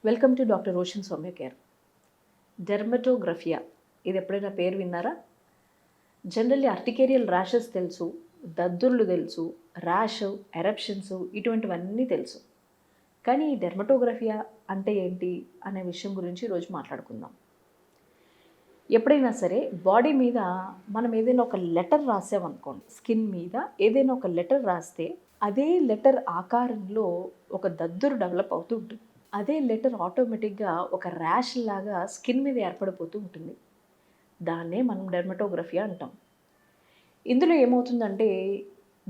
Welcome to doctor Roshan Soumya care. Dermatographia ఇది ఎప్పుడైనా పేరు విన్నారా? జనరల్లీ అర్టికేరియల్ ర్యాషెస్ తెలుసు, దద్దుర్లు తెలుసు, ర్యాష్, ఎరప్షన్స్ ఇటువంటివన్నీ తెలుసు. కానీ ఈ డెర్మటోగ్రఫియా అంటే ఏంటి అనే విషయం గురించి ఈరోజు మాట్లాడుకుందాం. ఎప్పుడైనా సరే బాడీ మీద మనం ఏదైనా ఒక లెటర్ రాసామనుకోండి, స్కిన్ మీద ఏదైనా ఒక లెటర్ రాస్తే అదే లెటర్ ఆకారంలో ఒక దద్దురు డెవలప్ అవుతూ ఉంటుంది. అదే లెటర్ ఆటోమేటిక్గా ఒక ర్యాష్ లాగా స్కిన్ మీద ఏర్పడిపోతూ ఉంటుంది. దాన్నే మనం డెర్మటోగ్రఫియా అంటాం. ఇందులో ఏమవుతుందంటే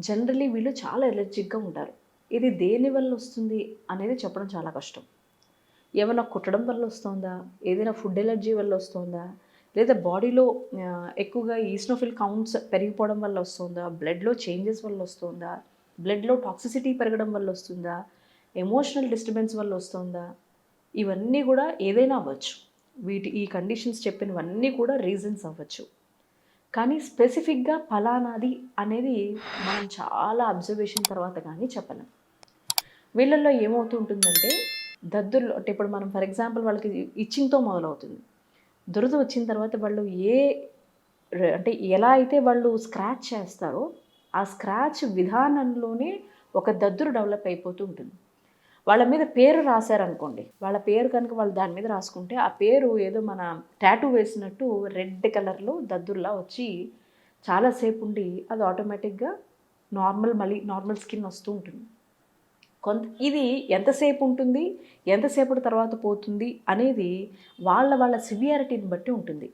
జనరల్లీ వీళ్ళు చాలా ఎలర్జిక్గా ఉంటారు. ఇది దేని వల్ల వస్తుంది అనేది చెప్పడం చాలా కష్టం. ఏమైనా కుట్టడం వల్ల వస్తుందా, ఏదైనా ఫుడ్ ఎలర్జీ వల్ల వస్తుందా, లేదా బాడీలో ఎక్కువగా ఈస్నోఫిల్ కౌంట్స్ పెరిగిపోవడం వల్ల వస్తుందా, బ్లడ్లో చేంజెస్ వల్ల వస్తుందా, బ్లడ్లో టాక్సిసిటీ పెరగడం వల్ల వస్తుందా, ఎమోషనల్ డిస్టర్బెన్స్ వల్ల వస్తుందా, ఇవన్నీ కూడా ఏదైనా అవ్వచ్చు. ఈ కండిషన్స్ చెప్పినవన్నీ కూడా రీజన్స్ అవ్వచ్చు. కానీ స్పెసిఫిక్గా ఫలానాది అనేది మనం చాలా అబ్జర్వేషన్ తర్వాత కానీ చెప్పలేం. వీళ్ళల్లో ఏమవుతూ ఉంటుందంటే దద్దుర్లు అంటే ఇప్పుడు మనం ఫర్ ఎగ్జాంపుల్ వాళ్ళకి ఇచ్చింగ్తో మొదలవుతుంది. దురద వచ్చిన తర్వాత వాళ్ళు అంటే ఎలా అయితే వాళ్ళు స్క్రాచ్ చేస్తారో ఆ స్క్రాచ్ విధానంలోనే ఒక దద్దురు డెవలప్ అయిపోతూ ఉంటుంది. వాళ్ళ మీద పేరు రాశారనుకోండి, వాళ్ళ పేరు కనుక వాళ్ళు దాని మీద రాసుకుంటే ఆ పేరు ఏదో మన టాటూ వేసినట్టు రెడ్ కలర్లో దద్దుర్లా వచ్చి చాలాసేపు ఉండి అది ఆటోమేటిక్గా మళ్ళీ నార్మల్ స్కిన్ వస్తూ ఉంటుంది. ఇది ఎంతసేపు ఉంటుంది, ఎంతసేపటి తర్వాత పోతుంది అనేది వాళ్ళ సివియారిటీని బట్టి ఉంటుంది.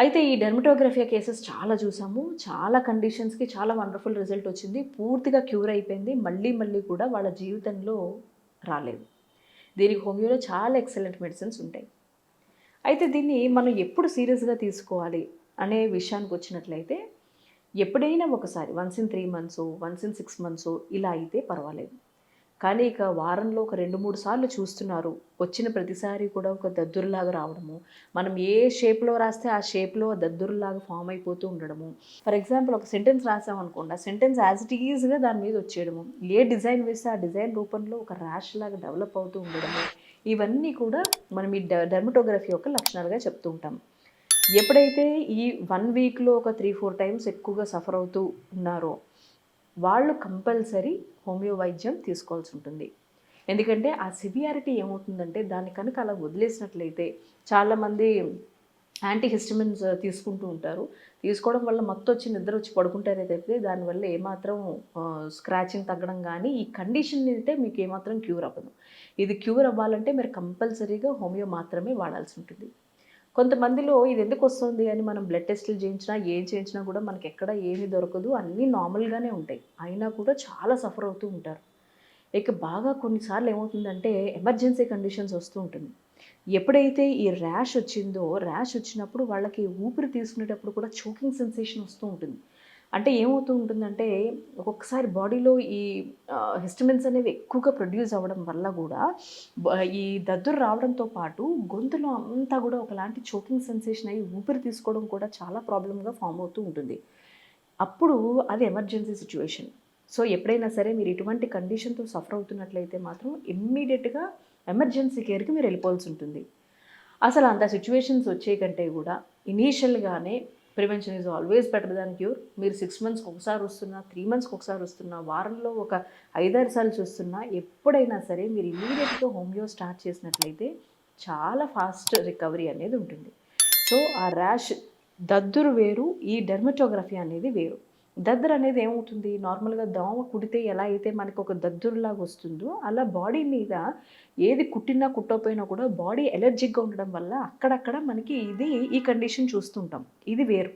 అయితే ఈ డెర్మటోగ్రఫియా కేసెస్ చాలా చూసాము. చాలా కండిషన్స్కి చాలా వండర్ఫుల్ రిజల్ట్ వచ్చింది. పూర్తిగా క్యూర్ అయిపోయింది. మళ్ళీ కూడా వాళ్ళ జీవితంలో రాలేదు. దీనికి హోమియోలో చాలా ఎక్సలెంట్ మెడిసిన్స్ ఉంటాయి. అయితే దీన్ని మనం ఎప్పుడు సీరియస్గా తీసుకోవాలి అనే విషయానికి వచ్చినట్లయితే ఎప్పుడైనా ఒకసారి once in 3 months, once in 6 months ఇలా అయితే పర్వాలేదు. కానీ ఇక వారంలో ఒక 2-3 సార్లు చూస్తున్నారు, వచ్చిన ప్రతిసారి కూడా ఒక దద్దురులాగా రావడము, మనం ఏ షేప్లో రాస్తే ఆ షేప్లో దద్దురులాగా ఫామ్ అయిపోతూ ఉండడము. ఫర్ ఎగ్జాంపుల్ ఒక సెంటెన్స్ రాసామనుకోండి, ఆ సెంటెన్స్ యాజ్ ఇట్ ఈజ్గా దాని మీద వచ్చేయడము, ఏ డిజైన్ వేస్తే ఆ డిజైన్ రూపంలో ఒక ర్యాష్ లాగా డెవలప్ అవుతూ ఉండడము, ఇవన్నీ కూడా మనం ఈ డెర్మటోగ్రఫీ యొక్క లక్షణాలుగా చెప్తూ ఉంటాం. ఎప్పుడైతే ఈ 1 weekలో ఒక 3-4 times ఎక్కువగా సఫర్ అవుతూ ఉన్నారో వాళ్ళు కంపల్సరీ హోమియో వైద్యం తీసుకోవాల్సి ఉంటుంది. ఎందుకంటే ఆ సివియారిటీ ఏమవుతుందంటే దాన్ని కనుక అలా వదిలేసినట్లయితే చాలామంది యాంటీహిస్టమిన్స్ తీసుకుంటూ ఉంటారు. తీసుకోవడం వల్ల మత్తు వచ్చి నిద్ర వచ్చి పడుకుంటారే తప్పితే దానివల్ల ఏమాత్రం స్క్రాచింగ్ తగ్గడం కానీ ఈ కండిషన్ అయితే మీకు ఏమాత్రం క్యూర్ అవ్వదు. ఇది క్యూర్ అవ్వాలంటే మీరు కంపల్సరీగా హోమియో మాత్రమే వాడాల్సి ఉంటుంది. కొంతమందిలో ఇది ఎందుకు వస్తుంది అని మనం బ్లడ్ టెస్టులు చేయించినా ఏం చేయించినా కూడా మనకి ఎక్కడ ఏమీ దొరకదు, అన్నీ నార్మల్గానే ఉంటాయి. అయినా కూడా చాలా సఫర్ అవుతూ ఉంటారు. ఇక బాగా కొన్నిసార్లు ఏమవుతుందంటే ఎమర్జెన్సీ కండిషన్స్ వస్తూ ఉంటుంది. ఎప్పుడైతే ఈ ర్యాష్ వచ్చినప్పుడు వాళ్ళకి ఊపిరి తీసుకునేటప్పుడు కూడా చోకింగ్ సెన్సేషన్ వస్తూ ఉంటుంది. అంటే ఏమవుతూ ఉంటుందంటే ఒక్కొక్కసారి బాడీలో ఈ హిస్టమిన్స్ అనేవి ఎక్కువగా ప్రొడ్యూస్ అవ్వడం వల్ల కూడా ఈ దద్దురు రావడంతో పాటు గొంతులో అంతా కూడా ఒకలాంటి చోకింగ్ సెన్సేషన్ అయ్యి ఊపిరి తీసుకోవడం కూడా చాలా ప్రాబ్లంగా ఫామ్ అవుతూ ఉంటుంది. అప్పుడు అది ఎమర్జెన్సీ సిచ్యువేషన్. సో ఎప్పుడైనా సరే మీరు ఇటువంటి కండిషన్తో సఫర్ అవుతున్నట్లయితే మాత్రం ఇమ్మీడియట్గా ఎమర్జెన్సీ కేర్కి మీరు వెళ్ళిపోవాల్సి ఉంటుంది. అసలు అంత సిచ్యువేషన్స్ వచ్చే కంటే కూడా ఇనీషియల్గానే prevention is always better than cure. మీరు 6 monthsకి ఒకసారి వస్తున్నా, 3 monthsకి ఒకసారి వస్తున్నా, వారంలో ఒక 5-6 సార్లు చూస్తున్నా, ఎప్పుడైనా సరే మీరు ఇమీడియట్గా హోమియో స్టార్ట్ చేసినట్లయితే చాలా ఫాస్ట్ రికవరీ అనేది ఉంటుంది. సో ఆ ర్యాష్ దద్దురు వేరు, ఈ డెర్మటోగ్రఫీ అనేది వేరు. దద్దురు అనేది ఏమవుతుంది, నార్మల్గా దోమ కుడితే ఎలా అయితే మనకు ఒక దద్దురులాగా వస్తుందో అలా బాడీ మీద ఏది కుట్టినా కుట్టకపోయినా కూడా బాడీ ఎలర్జిక్గా ఉండడం వల్ల అక్కడక్కడ మనకి ఈ కండిషన్ చూస్తుంటాం. ఇది వేరు.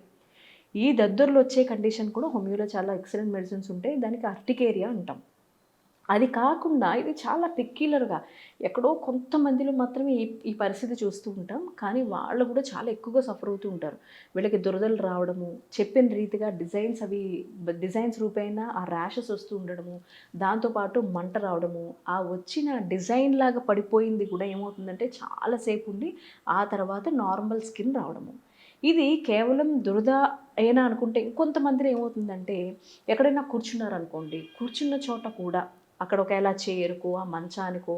ఈ దద్దుర్లు వచ్చే కండిషన్ కూడా హోమియోలో చాలా ఎక్సలెంట్ మెడిసిన్స్ ఉంటాయి. దానికి అర్టికేరియా అంటాం. అది కాకుండా ఇది చాలా పెక్యులర్గా ఎక్కడో కొంతమందిలో మాత్రమే ఈ పరిస్థితి చూస్తూ ఉంటాం. కానీ వాళ్ళు కూడా చాలా ఎక్కువగా సఫర్ అవుతూ ఉంటారు. వీళ్ళకి దురదలు రావడము, చెప్పిన రీతిగా డిజైన్స్ రూపేణ ఆ ర్యాషెస్ వస్తూ ఉండడము, దాంతోపాటు మంట రావడము, ఆ వచ్చిన డిజైన్ లాగా పడిపోయింది కూడా ఏమవుతుందంటే చాలాసేపు ఉండి ఆ తర్వాత నార్మల్ స్కిన్ రావడము. ఇది కేవలం దురద అయినా అనుకుంటే ఇంకొంతమందిలో ఏమవుతుందంటే ఎక్కడైనా కూర్చున్నారనుకోండి, కూర్చున్న చోట కూడా అక్కడ ఒకవేళ చైర్కో ఆ మంచానికో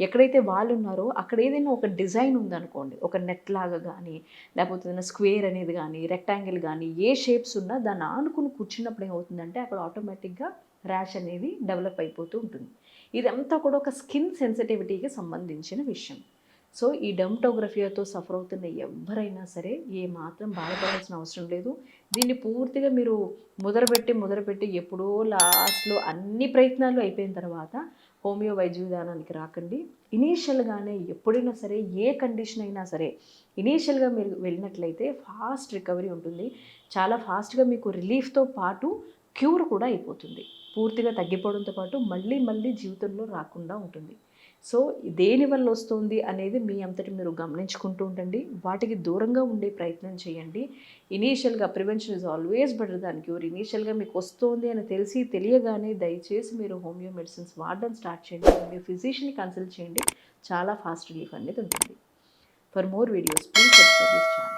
ఎక్కడైతే వాళ్ళు ఉన్నారో అక్కడ ఏదైనా ఒక డిజైన్ ఉందనుకోండి, ఒక నెట్ లాగా కానీ లేకపోతే ఏదైనా స్క్వేర్ అనేది కానీ రెక్టాంగిల్ కానీ ఏ షేప్స్ ఉన్నా దాన్ని ఆనుకుని కూర్చున్నప్పుడు ఏమవుతుందంటే అక్కడ ఆటోమేటిక్గా ర్యాష్ అనేది డెవలప్ అయిపోతూ ఉంటుంది. ఇదంతా కూడా ఒక స్కిన్ సెన్సిటివిటీకి సంబంధించిన విషయం. సో ఈ డెర్మటోగ్రఫియాతో సఫర్ అవుతున్న ఎవరైనా సరే ఏ మాత్రం బాధపడాల్సిన అవసరం లేదు. దీన్ని పూర్తిగా మీరు మొదలుపెట్టి ఎప్పుడో లాస్ట్లో అన్ని ప్రయత్నాలు అయిపోయిన తర్వాత హోమియో వైద్య విధానానికి రాకండి. ఇనీషియల్గానే ఎప్పుడైనా సరే ఏ కండిషన్ అయినా సరే ఇనీషియల్గా మీరు వెళ్ళినట్లయితే ఫాస్ట్ రికవరీ ఉంటుంది. చాలా ఫాస్ట్గా మీకు రిలీఫ్తో పాటు క్యూర్ కూడా అయిపోతుంది. పూర్తిగా తగ్గిపోవడంతో పాటు మళ్ళీ జీవితంలో రాకుండా ఉంటుంది. సో దేనివల్ల వస్తుంది అనేది మీ అంతటి మీరు గమనించుకుంటూ ఉండండి. వాటికి దూరంగా ఉండే ప్రయత్నం చేయండి. ఇనీషియల్గా prevention is always better than cure. ఇనీషియల్గా మీకు వస్తుంది అని తెలియగానే దయచేసి మీరు హోమియో మెడిసిన్స్ వాడడం స్టార్ట్ చేయండి. మీ ఫిజిషియన్ని కన్సల్ట్ చేయండి. చాలా ఫాస్ట్ రిలీఫ్ అనేది ఉంటుంది. For more videos please subscribe this channel.